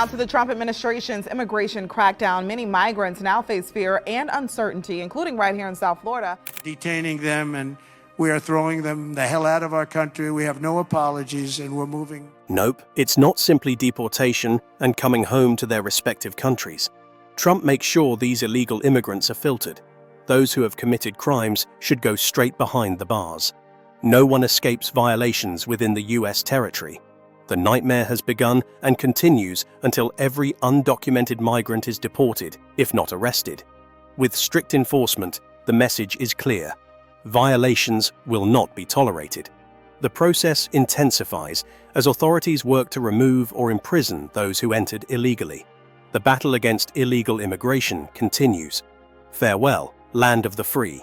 Now to the Trump administration's immigration crackdown. Many migrants now face fear and uncertainty, including right here in South Florida. Detaining them, and we are throwing them the hell out of our country. We have no apologies, and we're moving. Nope, it's not simply deportation and coming home to their respective countries. Trump makes sure these illegal immigrants are filtered. Those who have committed crimes should go straight behind the bars. No one escapes violations within the U.S. territory. The nightmare has begun and continues until every undocumented migrant is deported, if not arrested. With strict enforcement, the message is clear. Violations will not be tolerated. The process intensifies as authorities work to remove or imprison those who entered illegally. The battle against illegal immigration continues. Farewell, land of the free.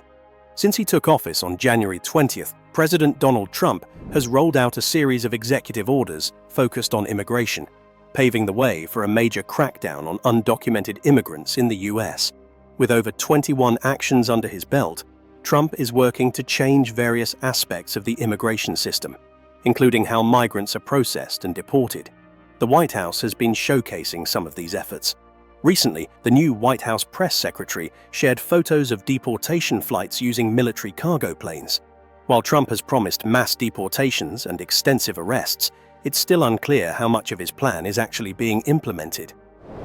Since he took office on January 20th, President Donald Trump has rolled out a series of executive orders focused on immigration, paving the way for a major crackdown on undocumented immigrants in the U.S. With over 21 actions under his belt, Trump is working to change various aspects of the immigration system, including how migrants are processed and deported. The White House has been showcasing some of these efforts. Recently, the new White House press secretary shared photos of deportation flights using military cargo planes. While Trump has promised mass deportations and extensive arrests, it's still unclear how much of his plan is actually being implemented.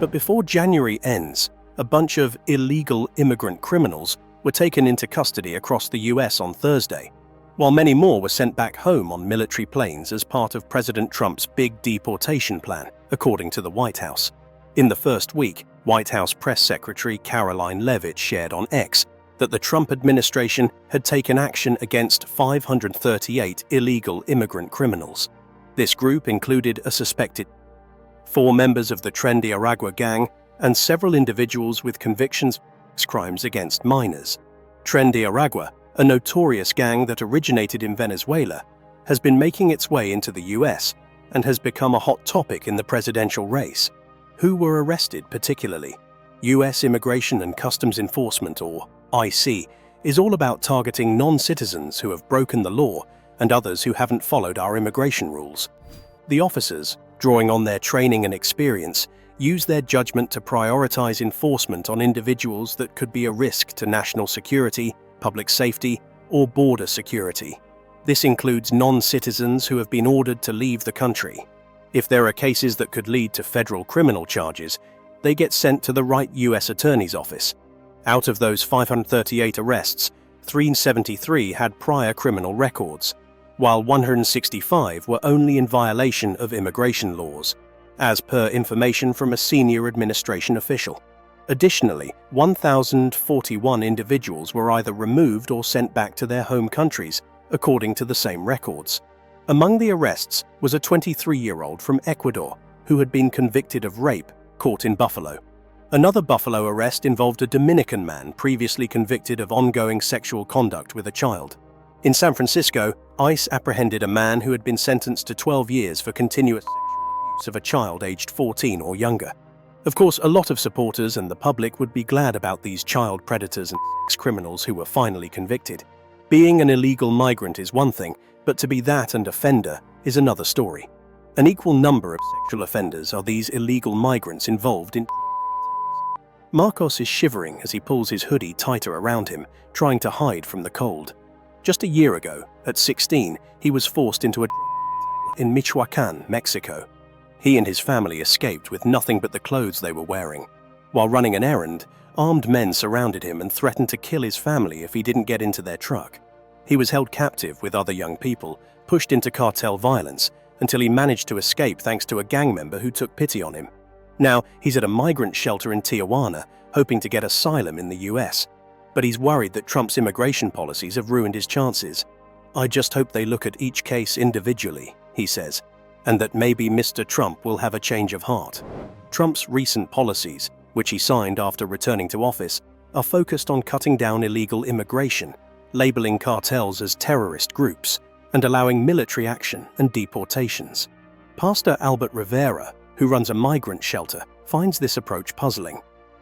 But before January ends, a bunch of illegal immigrant criminals were taken into custody across the U.S. on Thursday, while many more were sent back home on military planes as part of President Trump's big deportation plan, according to the White House. In the first week, White House Press Secretary Karoline Leavitt shared on X that the Trump administration had taken action against 538 illegal immigrant criminals. This group included a suspected 4 members of the Tren Aragua gang and several individuals with convictions for crimes against minors. Tren Aragua, a notorious gang that originated in Venezuela, has been making its way into the U.S. and has become a hot topic in the presidential race. Who were arrested particularly? U.S. Immigration and Customs Enforcement, or IC, is all about targeting non-citizens who have broken the law and others who haven't followed our immigration rules. The officers, drawing on their training and experience, use their judgment to prioritize enforcement on individuals that could be a risk to national security, public safety, or border security. This includes non-citizens who have been ordered to leave the country. If there are cases that could lead to federal criminal charges, they get sent to the right U.S. Attorney's Office. Out of those 538 arrests, 373 had prior criminal records, while 165 were only in violation of immigration laws, as per information from a senior administration official. Additionally, 1,041 individuals were either removed or sent back to their home countries, according to the same records. Among the arrests was a 23-year-old from Ecuador who had been convicted of rape, caught in Buffalo. Another Buffalo arrest involved a Dominican man previously convicted of ongoing sexual conduct with a child. In San Francisco, ICE apprehended a man who had been sentenced to 12 years for continuous sexual abuse of a child aged 14 or younger. Of course, a lot of supporters and the public would be glad about these child predators and sex criminals who were finally convicted. Being an illegal migrant is one thing, but to be that and offender is another story. An equal number of sexual offenders are these illegal migrants involved in. Marcos is shivering as he pulls his hoodie tighter around him, trying to hide from the cold. Just a year ago, at 16, he was forced into a in Michoacán, Mexico. He and his family escaped with nothing but the clothes they were wearing. While running an errand, armed men surrounded him and threatened to kill his family if he didn't get into their truck. He was held captive with other young people, pushed into cartel violence, until he managed to escape thanks to a gang member who took pity on him. Now, he's at a migrant shelter in Tijuana, hoping to get asylum in the US. But he's worried that Trump's immigration policies have ruined his chances. "I just hope they look at each case individually," he says, "and that maybe Mr. Trump will have a change of heart." Trump's recent policies, which he signed after returning to office, are focused on cutting down illegal immigration, labeling cartels as terrorist groups, and allowing military action and deportations. Pastor Albert Rivera, who runs a migrant shelter, finds this approach puzzling.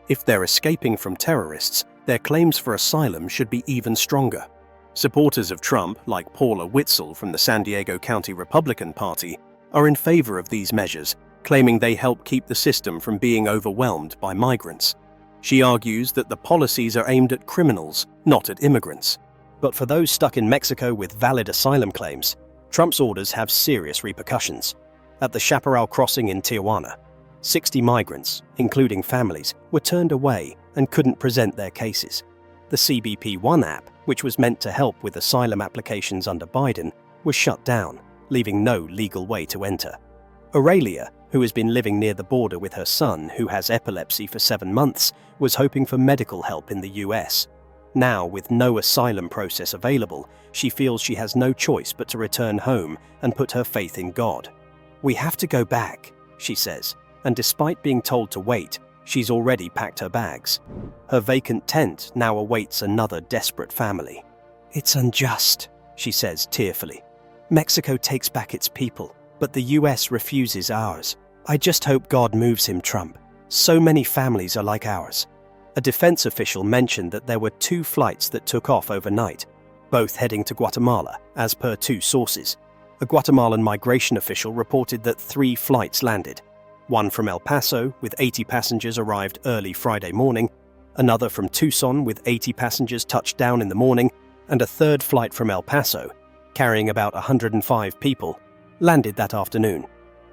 If they're escaping from terrorists, their claims for asylum should be even stronger. Supporters of Trump, like Paula Witzel from the San Diego County Republican Party, are in favor of these measures, claiming they help keep the system from being overwhelmed by migrants. She argues that the policies are aimed at criminals, not at immigrants. But for those stuck in Mexico with valid asylum claims, Trump's orders have serious repercussions. At the Chaparral crossing in Tijuana, 60 migrants, including families, were turned away and couldn't present their cases. The CBP One app, which was meant to help with asylum applications under Biden, was shut down, leaving no legal way to enter. Aurelia, who has been living near the border with her son, who has epilepsy for 7 months, was hoping for medical help in the US. Now, with no asylum process available, she feels she has no choice but to return home and put her faith in God. "We have to go back," she says, and despite being told to wait, she's already packed her bags. Her vacant tent now awaits another desperate family. "It's unjust," she says tearfully. "Mexico takes back its people, but the US refuses ours. I just hope God moves him, Trump. So many families are like ours." A defense official mentioned that there were 2 flights that took off overnight, both heading to Guatemala, as per 2 sources. A Guatemalan migration official reported that 3 flights landed. One from El Paso, with 80 passengers, arrived early Friday morning, another from Tucson with 80 passengers touched down in the morning, and a third flight from El Paso, carrying about 105 people, landed that afternoon.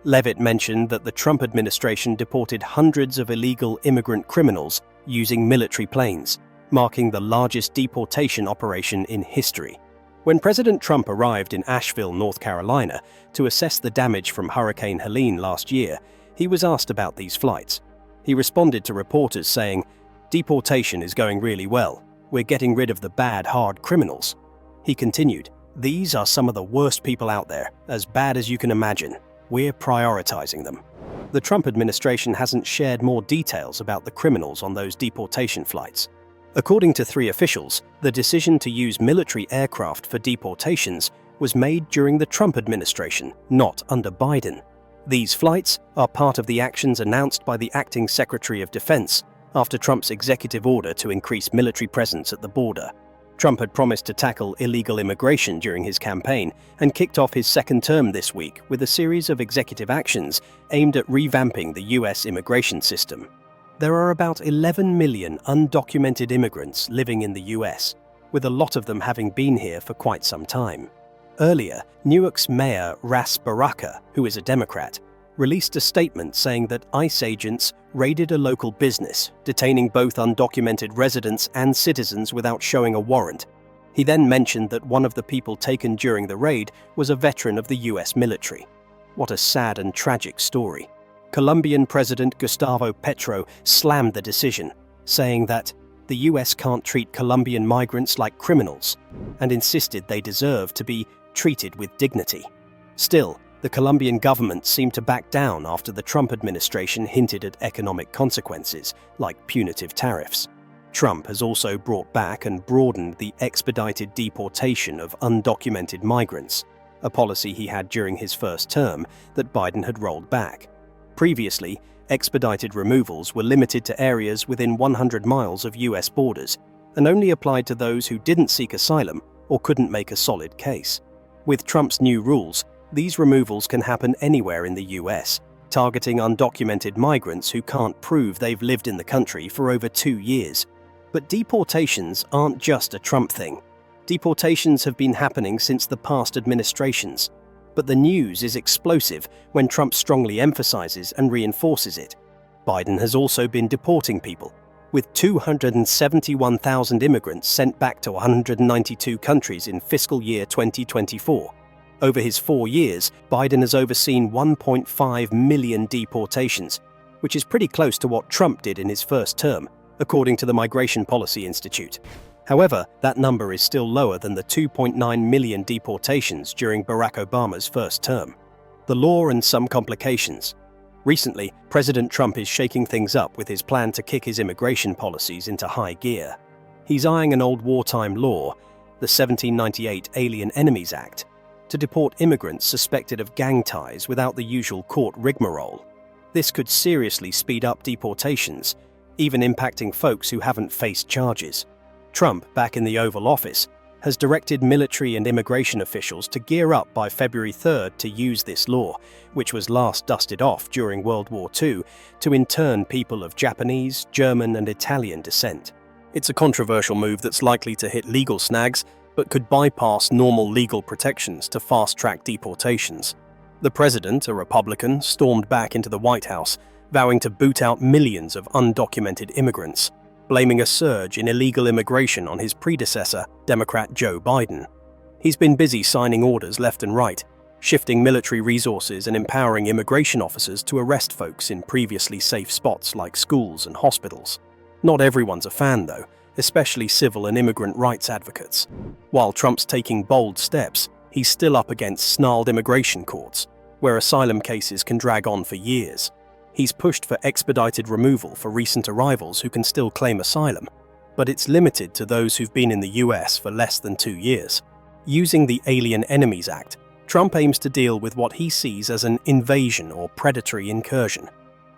Levitt mentioned that the Trump administration deported hundreds of illegal immigrant criminals using military planes, marking the largest deportation operation in history. When President Trump arrived in Asheville, North Carolina, to assess the damage from Hurricane Helene last year, he was asked about these flights. He responded to reporters saying, "Deportation is going really well. We're getting rid of the bad, hard criminals." He continued, "These are some of the worst people out there, as bad as you can imagine. We're prioritizing them." The Trump administration hasn't shared more details about the criminals on those deportation flights. According to 3 officials, the decision to use military aircraft for deportations was made during the Trump administration, not under Biden. These flights are part of the actions announced by the acting Secretary of Defense after Trump's executive order to increase military presence at the border. Trump had promised to tackle illegal immigration during his campaign and kicked off his second term this week with a series of executive actions aimed at revamping the US immigration system. There are about 11 million undocumented immigrants living in the US, with a lot of them having been here for quite some time. Earlier, Newark's Mayor Ras Baraka, who is a Democrat, released a statement saying that ICE agents raided a local business, detaining both undocumented residents and citizens without showing a warrant. He then mentioned that one of the people taken during the raid was a veteran of the US military. What a sad and tragic story. Colombian President Gustavo Petro slammed the decision, saying that the US can't treat Colombian migrants like criminals, and insisted they deserve to be treated with dignity. Still, the Colombian government seemed to back down after the Trump administration hinted at economic consequences, like punitive tariffs. Trump has also brought back and broadened the expedited deportation of undocumented migrants, a policy he had during his first term that Biden had rolled back. Previously, expedited removals were limited to areas within 100 miles of US borders and only applied to those who didn't seek asylum or couldn't make a solid case. With Trump's new rules, these removals can happen anywhere in the US, targeting undocumented migrants who can't prove they've lived in the country for over 2 years. But deportations aren't just a Trump thing. Deportations have been happening since the past administrations. But the news is explosive when Trump strongly emphasizes and reinforces it. Biden has also been deporting people, with 271,000 immigrants sent back to 192 countries in fiscal year 2024. Over his 4 years, Biden has overseen 1.5 million deportations, which is pretty close to what Trump did in his first term, according to the Migration Policy Institute. However, that number is still lower than the 2.9 million deportations during Barack Obama's first term. The law and some complications. Recently, President Trump is shaking things up with his plan to kick his immigration policies into high gear. He's eyeing an old wartime law, the 1798 Alien Enemies Act, to deport immigrants suspected of gang ties without the usual court rigmarole. This could seriously speed up deportations, even impacting folks who haven't faced charges. Trump, back in the Oval Office, has directed military and immigration officials to gear up by February 3rd to use this law, which was last dusted off during World War II, to intern people of Japanese, German, and Italian descent. It's a controversial move that's likely to hit legal snags, but could bypass normal legal protections to fast-track deportations. The president, a Republican, stormed back into the White House, vowing to boot out millions of undocumented immigrants, blaming a surge in illegal immigration on his predecessor, Democrat Joe Biden. He's been busy signing orders left and right, shifting military resources and empowering immigration officers to arrest folks in previously safe spots like schools and hospitals. Not everyone's a fan, though, especially civil and immigrant rights advocates. While Trump's taking bold steps, he's still up against snarled immigration courts, where asylum cases can drag on for years. He's pushed for expedited removal for recent arrivals who can still claim asylum, but it's limited to those who've been in the US for less than 2 years. Using the Alien Enemies Act, Trump aims to deal with what he sees as an invasion or predatory incursion.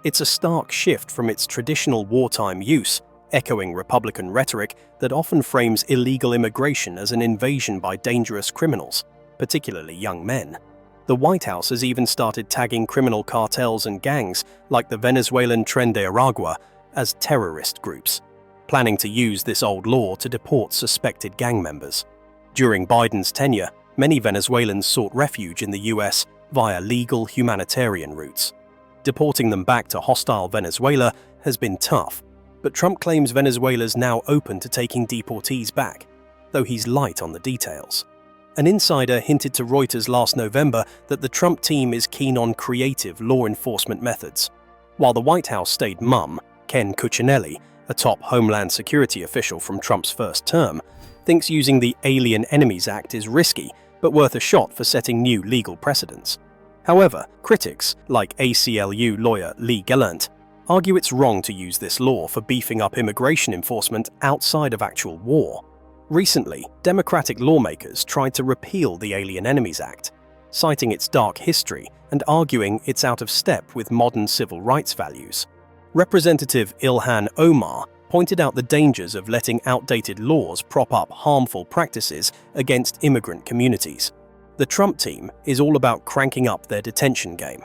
It's a stark shift from its traditional wartime use, echoing Republican rhetoric that often frames illegal immigration as an invasion by dangerous criminals, particularly young men. The White House has even started tagging criminal cartels and gangs like the Venezuelan Tren de Aragua as terrorist groups, planning to use this old law to deport suspected gang members. During Biden's tenure, many Venezuelans sought refuge in the US via legal humanitarian routes. Deporting them back to hostile Venezuela has been tough, but Trump claims Venezuela's now open to taking deportees back, though he's light on the details. An insider hinted to Reuters last November that the Trump team is keen on creative law enforcement methods. While the White House stayed mum, Ken Cuccinelli, a top Homeland Security official from Trump's first term, thinks using the Alien Enemies Act is risky, but worth a shot for setting new legal precedents. However, critics, like ACLU lawyer Lee Gallant, argue it's wrong to use this law for beefing up immigration enforcement outside of actual war. Recently, Democratic lawmakers tried to repeal the Alien Enemies Act, citing its dark history and arguing it's out of step with modern civil rights values. Representative Ilhan Omar pointed out the dangers of letting outdated laws prop up harmful practices against immigrant communities. The Trump team is all about cranking up their detention game.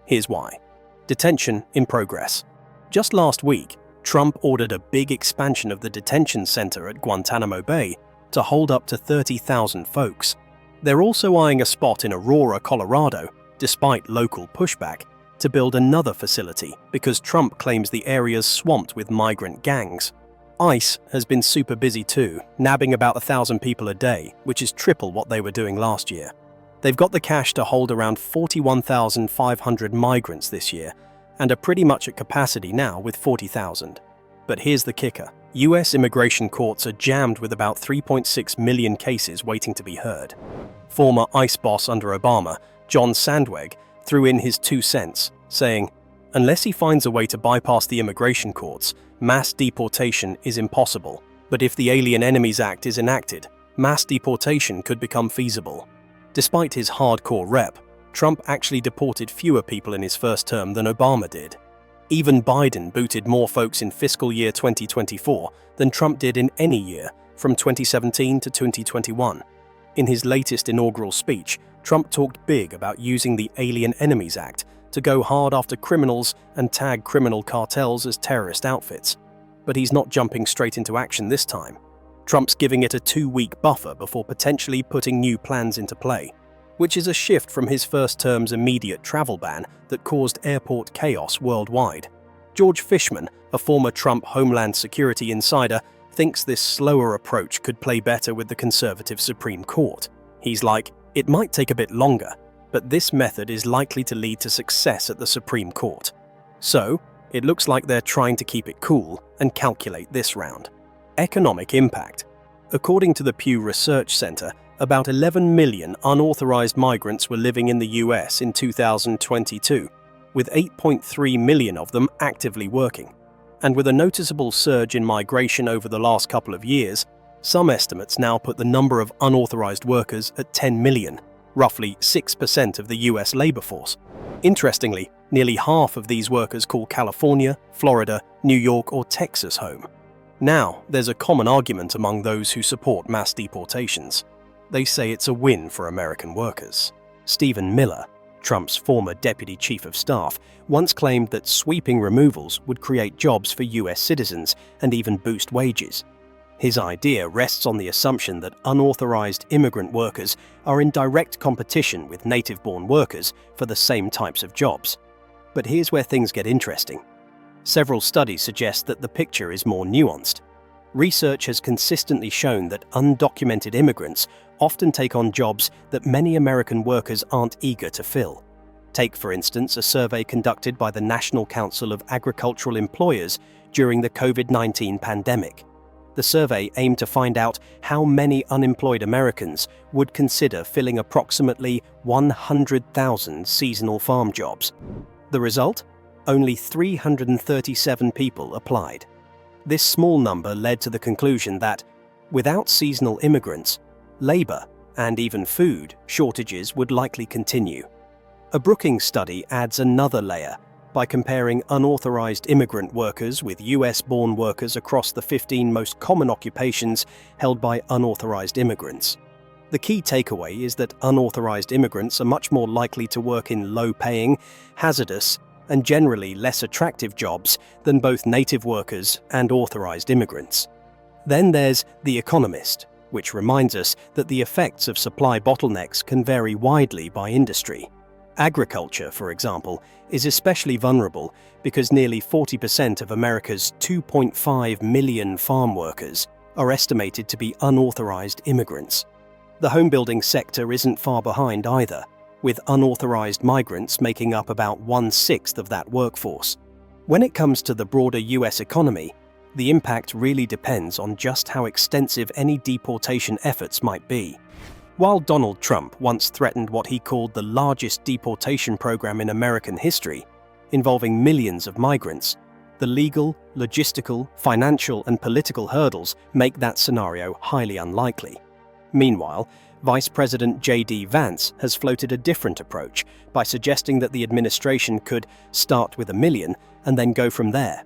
Here's why. Detention in progress. Just last week, Trump ordered a big expansion of the detention center at Guantanamo Bay to hold up to 30,000 folks. They're also eyeing a spot in Aurora, Colorado, despite local pushback, to build another facility because Trump claims the area's swamped with migrant gangs. ICE has been super busy too, nabbing about 1,000 people a day, which is triple what they were doing last year. They've got the cash to hold around 41,500 migrants this year, and are pretty much at capacity now with 40,000. But here's the kicker. US immigration courts are jammed with about 3.6 million cases waiting to be heard. Former ICE boss under Obama, John Sandweg, threw in his 2 cents, saying, "Unless he finds a way to bypass the immigration courts, mass deportation is impossible. But if the Alien Enemies Act is enacted, mass deportation could become feasible." Despite his hardcore rep, Trump actually deported fewer people in his first term than Obama did. Even Biden booted more folks in fiscal year 2024 than Trump did in any year from 2017 to 2021. In his latest inaugural speech, Trump talked big about using the Alien Enemies Act to go hard after criminals and tag criminal cartels as terrorist outfits. But he's not jumping straight into action this time. Trump's giving it a 2-week buffer before potentially putting new plans into play, which is a shift from his first term's immediate travel ban that caused airport chaos worldwide. George Fishman, a former Trump Homeland Security insider, thinks this slower approach could play better with the conservative Supreme Court. He's like, "It might take a bit longer, but this method is likely to lead to success at the Supreme Court." So, it looks like they're trying to keep it cool and calculate this round. Economic impact. According to the Pew Research Center, about 11 million unauthorized migrants were living in the US in 2022, with 8.3 million of them actively working. And with a noticeable surge in migration over the last couple of years, some estimates now put the number of unauthorized workers at 10 million, roughly 6% of the US labor force. Interestingly, nearly half of these workers call California, Florida, New York, or Texas home. Now, there's a common argument among those who support mass deportations. They say it's a win for American workers. Stephen Miller, Trump's former deputy chief of staff, once claimed that sweeping removals would create jobs for US citizens and even boost wages. His idea rests on the assumption that unauthorized immigrant workers are in direct competition with native-born workers for the same types of jobs. But here's where things get interesting. Several studies suggest that the picture is more nuanced. Research has consistently shown that undocumented immigrants often take on jobs that many American workers aren't eager to fill. Take, for instance, a survey conducted by the National Council of Agricultural Employers during the COVID-19 pandemic. The survey aimed to find out how many unemployed Americans would consider filling approximately 100,000 seasonal farm jobs. The result? Only 337 people applied. This small number led to the conclusion that, without seasonal immigrants, labor and even food shortages would likely continue. A Brookings study adds another layer by comparing unauthorized immigrant workers with US-born workers across the 15 most common occupations held by unauthorized immigrants. The key takeaway is that unauthorized immigrants are much more likely to work in low-paying, hazardous, and generally less attractive jobs than both native workers and authorized immigrants. Then there's The Economist, which reminds us that the effects of supply bottlenecks can vary widely by industry. Agriculture, for example, is especially vulnerable because nearly 40% of America's 2.5 million farm workers are estimated to be unauthorized immigrants. The homebuilding sector isn't far behind either, with unauthorized migrants making up about 1/6 of that workforce. When it comes to the broader US economy, the impact really depends on just how extensive any deportation efforts might be. While Donald Trump once threatened what he called the largest deportation program in American history, involving millions of migrants, the legal, logistical, financial, and political hurdles make that scenario highly unlikely. Meanwhile, Vice President J.D. Vance has floated a different approach by suggesting that the administration could start with 1 million and then go from there.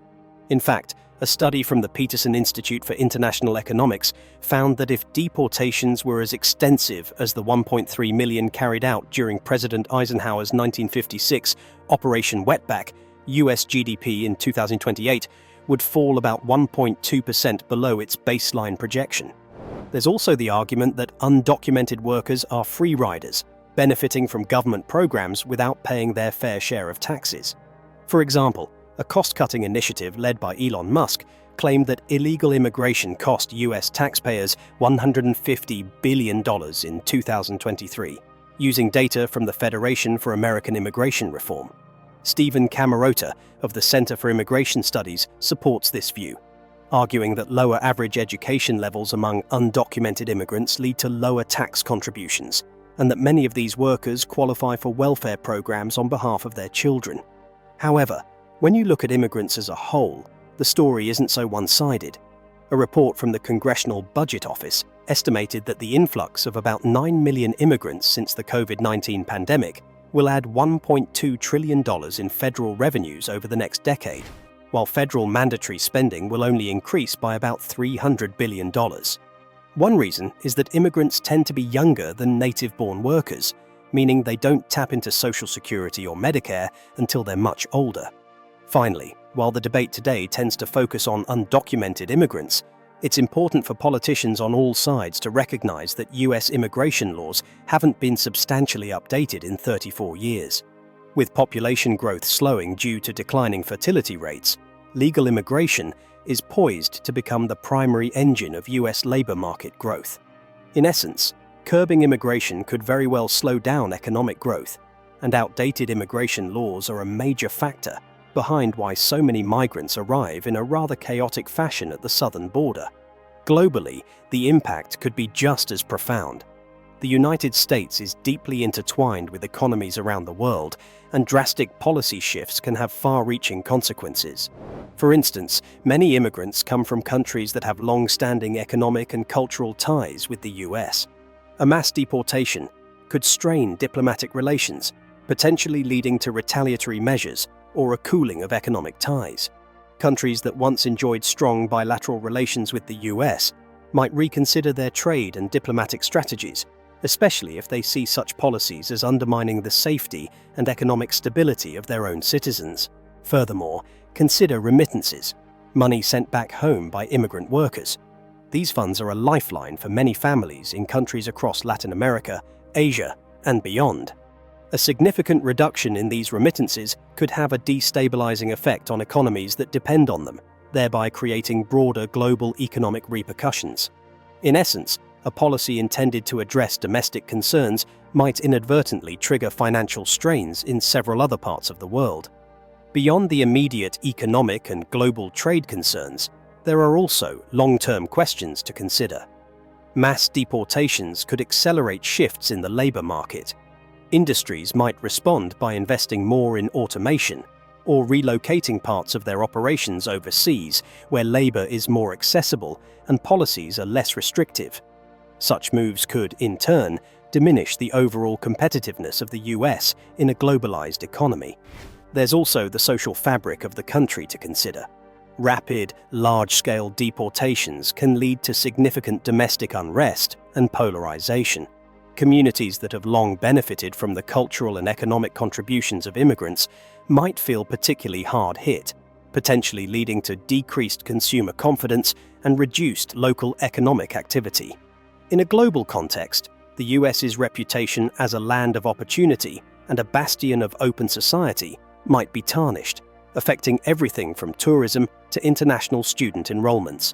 In fact, a study from the Peterson Institute for International Economics found that if deportations were as extensive as the 1.3 million carried out during President Eisenhower's 1956 Operation Wetback, US GDP in 2028 would fall about 1.2% below its baseline projection. There's also the argument that undocumented workers are free riders, benefiting from government programs without paying their fair share of taxes. For example, a cost-cutting initiative led by Elon Musk claimed that illegal immigration cost US taxpayers $150 billion in 2023, using data from the Federation for American Immigration Reform. Stephen Camarota of the Center for Immigration Studies supports this view, arguing that lower average education levels among undocumented immigrants lead to lower tax contributions, and that many of these workers qualify for welfare programs on behalf of their children. However, when you look at immigrants as a whole, the story isn't so one-sided. A report from the Congressional Budget Office estimated that the influx of about 9 million immigrants since the COVID-19 pandemic will add $1.2 trillion in federal revenues over the next decade, while federal mandatory spending will only increase by about $300 billion. One reason is that immigrants tend to be younger than native-born workers, meaning they don't tap into Social Security or Medicare until they're much older. Finally, while the debate today tends to focus on undocumented immigrants, it's important for politicians on all sides to recognize that US immigration laws haven't been substantially updated in 34 years. With population growth slowing due to declining fertility rates, legal immigration is poised to become the primary engine of US labor market growth. In essence, curbing immigration could very well slow down economic growth, and outdated immigration laws are a major factor behind why so many migrants arrive in a rather chaotic fashion at the southern border. Globally, the impact could be just as profound. The United States is deeply intertwined with economies around the world, and drastic policy shifts can have far-reaching consequences. For instance, many immigrants come from countries that have long-standing economic and cultural ties with the US. A mass deportation could strain diplomatic relations, potentially leading to retaliatory measures or a cooling of economic ties. Countries that once enjoyed strong bilateral relations with the US might reconsider their trade and diplomatic strategies, especially if they see such policies as undermining the safety and economic stability of their own citizens. Furthermore, consider remittances, money sent back home by immigrant workers. These funds are a lifeline for many families in countries across Latin America, Asia, and beyond. A significant reduction in these remittances could have a destabilizing effect on economies that depend on them, thereby creating broader global economic repercussions. In essence, a policy intended to address domestic concerns might inadvertently trigger financial strains in several other parts of the world. Beyond the immediate economic and global trade concerns, there are also long-term questions to consider. Mass deportations could accelerate shifts in the labor market. Industries might respond by investing more in automation or relocating parts of their operations overseas where labor is more accessible and policies are less restrictive. Such moves could, in turn, diminish the overall competitiveness of the US in a globalized economy. There's also the social fabric of the country to consider. Rapid, large-scale deportations can lead to significant domestic unrest and polarization. Communities that have long benefited from the cultural and economic contributions of immigrants might feel particularly hard hit, potentially leading to decreased consumer confidence and reduced local economic activity. In a global context, the US's reputation as a land of opportunity and a bastion of open society might be tarnished, affecting everything from tourism to international student enrollments.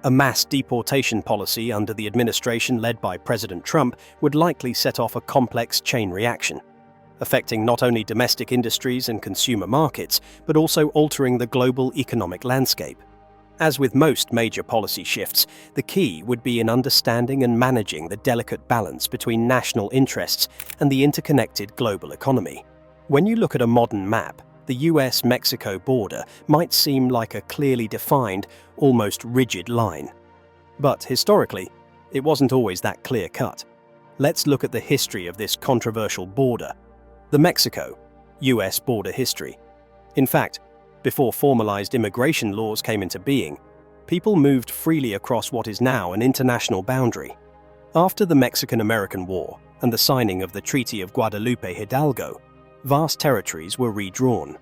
A mass deportation policy under the administration led by President Trump would likely set off a complex chain reaction, affecting not only domestic industries and consumer markets, but also altering the global economic landscape. As with most major policy shifts, the key would be in understanding and managing the delicate balance between national interests and the interconnected global economy. When you look at a modern map, the US-Mexico border might seem like a clearly defined, almost rigid line. But historically, it wasn't always that clear-cut. Let's look at the history of this controversial border. The Mexico-US border history. In fact, before formalized immigration laws came into being, people moved freely across what is now an international boundary. After the Mexican-American War and the signing of the Treaty of Guadalupe Hidalgo, vast territories were redrawn.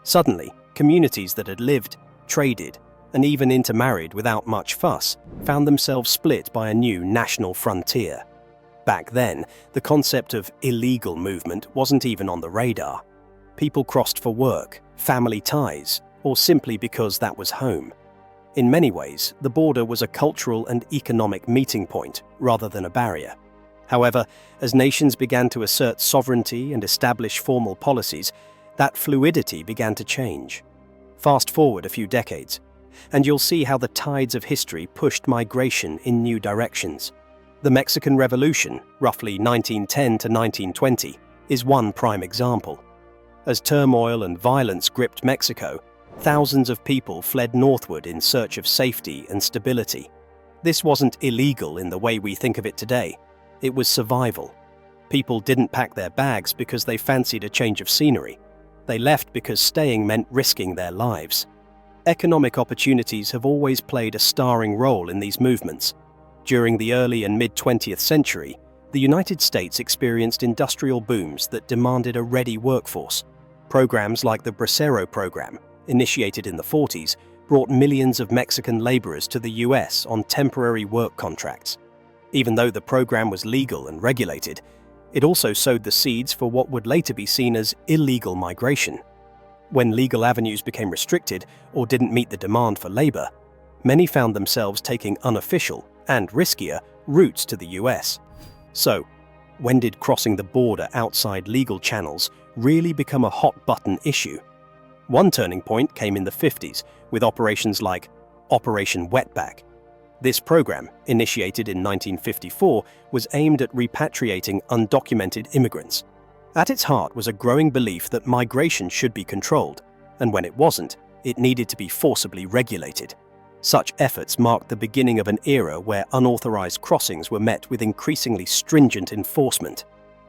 Suddenly, communities that had lived, traded, and even intermarried without much fuss found themselves split by a new national frontier. Back then, the concept of illegal movement wasn't even on the radar. People crossed for work, family ties, or simply because that was home. In many ways, the border was a cultural and economic meeting point rather than a barrier. However, as nations began to assert sovereignty and establish formal policies, that fluidity began to change. Fast forward a few decades, and you'll see how the tides of history pushed migration in new directions. The Mexican Revolution, roughly 1910 to 1920, is one prime example. As turmoil and violence gripped Mexico, thousands of people fled northward in search of safety and stability. This wasn't illegal in the way we think of it today. It was survival. People didn't pack their bags because they fancied a change of scenery. They left because staying meant risking their lives. Economic opportunities have always played a starring role in these movements. During the early and mid-20th century, the United States experienced industrial booms that demanded a ready workforce. Programs like the Bracero program, initiated in the 40s, brought millions of Mexican laborers to the US on temporary work contracts. Even though the program was legal and regulated, it also sowed the seeds for what would later be seen as illegal migration. When legal avenues became restricted or didn't meet the demand for labor, many found themselves taking unofficial and riskier routes to the US. So, when did crossing the border outside legal channels really become a hot-button issue? One turning point came in the 50s with operations like Operation Wetback. This program, initiated in 1954, was aimed at repatriating undocumented immigrants. At its heart was a growing belief that migration should be controlled, and when it wasn't, it needed to be forcibly regulated. Such efforts marked the beginning of an era where unauthorized crossings were met with increasingly stringent enforcement.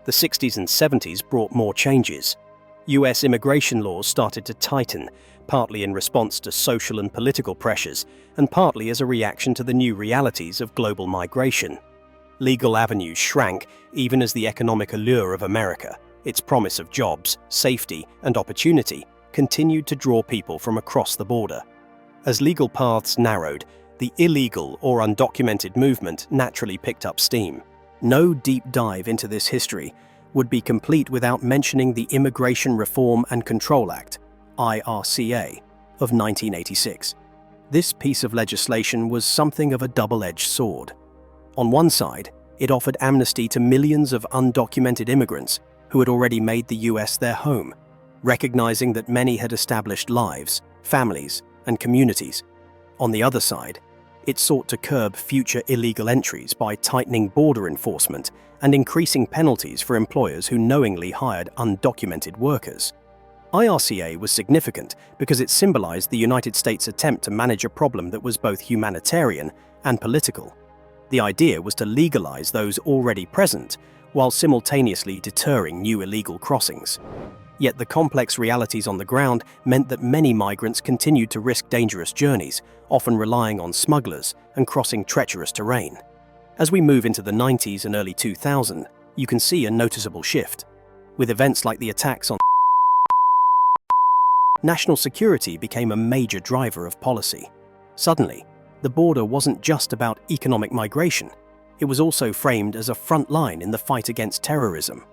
The 60s and 70s brought more changes. US immigration laws started to tighten, partly in response to social and political pressures, and partly as a reaction to the new realities of global migration. Legal avenues shrank even as the economic allure of America, its promise of jobs, safety, and opportunity, continued to draw people from across the border. As legal paths narrowed, the illegal or undocumented movement naturally picked up steam. No deep dive into this history would be complete without mentioning the Immigration Reform and Control Act, IRCA, of 1986. This piece of legislation was something of a double-edged sword. On one side, it offered amnesty to millions of undocumented immigrants who had already made the US their home, recognizing that many had established lives, families, and communities. On the other side, it sought to curb future illegal entries by tightening border enforcement and increasing penalties for employers who knowingly hired undocumented workers. IRCA was significant because it symbolized the United States' attempt to manage a problem that was both humanitarian and political. The idea was to legalize those already present while simultaneously deterring new illegal crossings. Yet the complex realities on the ground meant that many migrants continued to risk dangerous journeys, often relying on smugglers and crossing treacherous terrain. As we move into the 90s and early 2000s, you can see a noticeable shift. With events like the attacks on national security became a major driver of policy. Suddenly, the border wasn't just about economic migration. It was also framed as a front line in the fight against terrorism.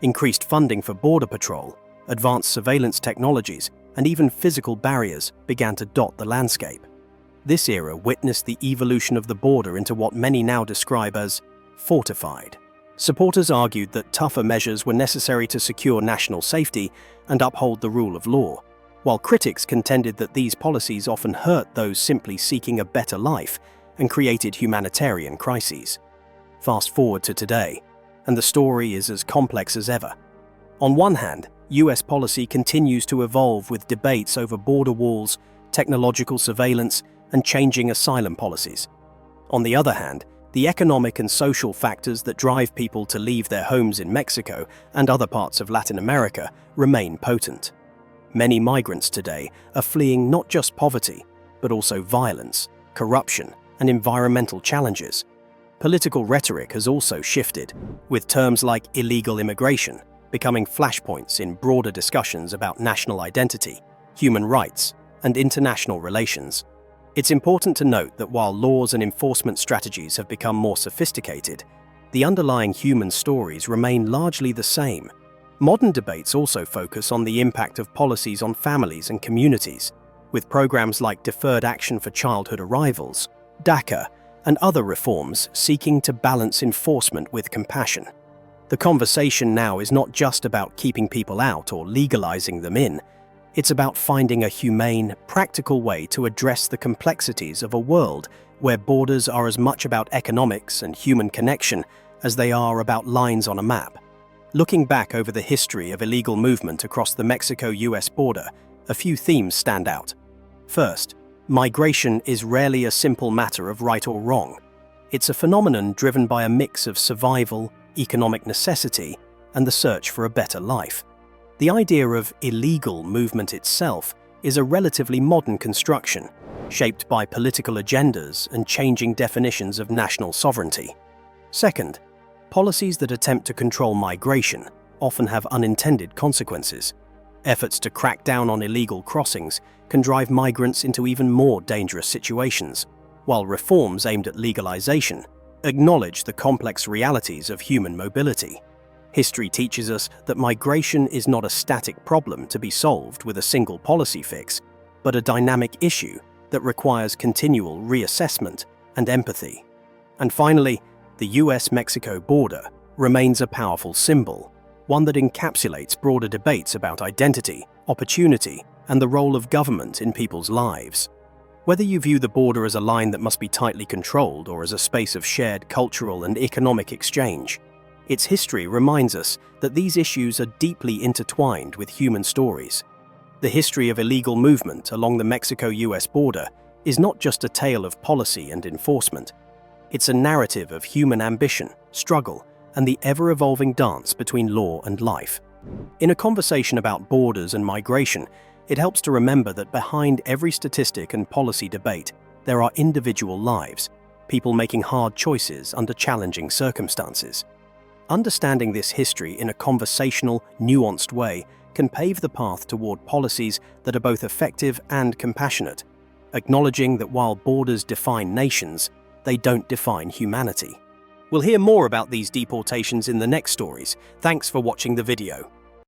Increased funding for border patrol, advanced surveillance technologies, and even physical barriers began to dot the landscape. This era witnessed the evolution of the border into what many now describe as fortified. Supporters argued that tougher measures were necessary to secure national safety and uphold the rule of law, while critics contended that these policies often hurt those simply seeking a better life and created humanitarian crises. Fast forward to today, and the story is as complex as ever. On one hand, US policy continues to evolve with debates over border walls, technological surveillance, and changing asylum policies. On the other hand, the economic and social factors that drive people to leave their homes in Mexico and other parts of Latin America remain potent. Many migrants today are fleeing not just poverty, but also violence, corruption, and environmental challenges. Political rhetoric has also shifted, with terms like illegal immigration becoming flashpoints in broader discussions about national identity, human rights, and international relations. It's important to note that while laws and enforcement strategies have become more sophisticated, the underlying human stories remain largely the same. Modern debates also focus on the impact of policies on families and communities, with programs like Deferred Action for Childhood Arrivals, DACA, and other reforms seeking to balance enforcement with compassion. The conversation now is not just about keeping people out or legalizing them in. It's about finding a humane, practical way to address the complexities of a world where borders are as much about economics and human connection as they are about lines on a map. Looking back over the history of illegal movement across the Mexico-US border, a few themes stand out. First, migration is rarely a simple matter of right or wrong. It's a phenomenon driven by a mix of survival, economic necessity, and the search for a better life. The idea of illegal movement itself is a relatively modern construction, shaped by political agendas and changing definitions of national sovereignty. Second, policies that attempt to control migration often have unintended consequences. Efforts to crack down on illegal crossings can drive migrants into even more dangerous situations, while reforms aimed at legalization acknowledge the complex realities of human mobility. History teaches us that migration is not a static problem to be solved with a single policy fix, but a dynamic issue that requires continual reassessment and empathy. And finally, the US-Mexico border remains a powerful symbol, one that encapsulates broader debates about identity, opportunity, and the role of government in people's lives. Whether you view the border as a line that must be tightly controlled or as a space of shared cultural and economic exchange, its history reminds us that these issues are deeply intertwined with human stories. The history of illegal movement along the Mexico-US border is not just a tale of policy and enforcement. It's a narrative of human ambition, struggle, and the ever-evolving dance between law and life. In a conversation about borders and migration, It helps to remember that behind every statistic and policy debate, there are individual lives, people making hard choices under challenging circumstances. Understanding this history in a conversational, nuanced way can pave the path toward policies that are both effective and compassionate, acknowledging that while borders define nations, they don't define humanity. We'll hear more about these deportations in the next stories. Thanks for watching the video.